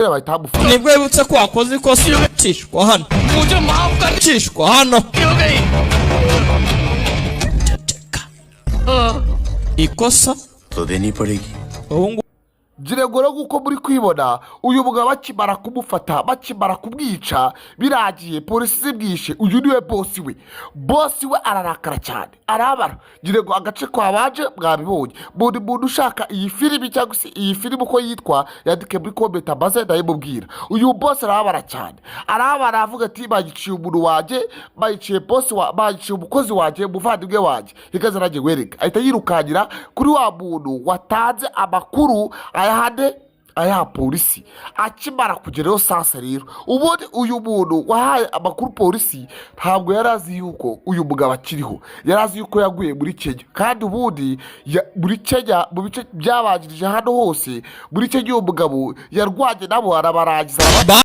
bahita bamufata nibwo yibutse ko wakoze ikosa cishwa hano cishwa hano ikosa तो देनी पड़ेगी ubu Giregora guko muri kwibona uyu mugabo bakimara kumufata bakimara kumwica biragiye polisi zibwishe uyu niwe boss we ararakara cyane arabara Girego agace kwabaje mwabibonye buri muntu ushaka iyi filimi cyangwa se iyi filimi uko yitwa yandike muri comment maze ndayimubwira uyu boss arabara cyane arabara avuga ati bagiciye umuntu waje bayiciye bagiciye umukozi waje muvandimwe waje ikaze naje wereka ahita yirukangira kuri wa muntu watanze amakuru aya polisi akimara kugerayo sasa rero ubundi uyu muntu wahaye amakuru polisi ntabwo yarazi yuko uyu mugabo akiriho yarazi yuko yaguye muri Kenya kandi ubundi muri Kenya mu bice byabagirije hano hose muri Kenya uyu mugabo yarwanye nabo arabarangiza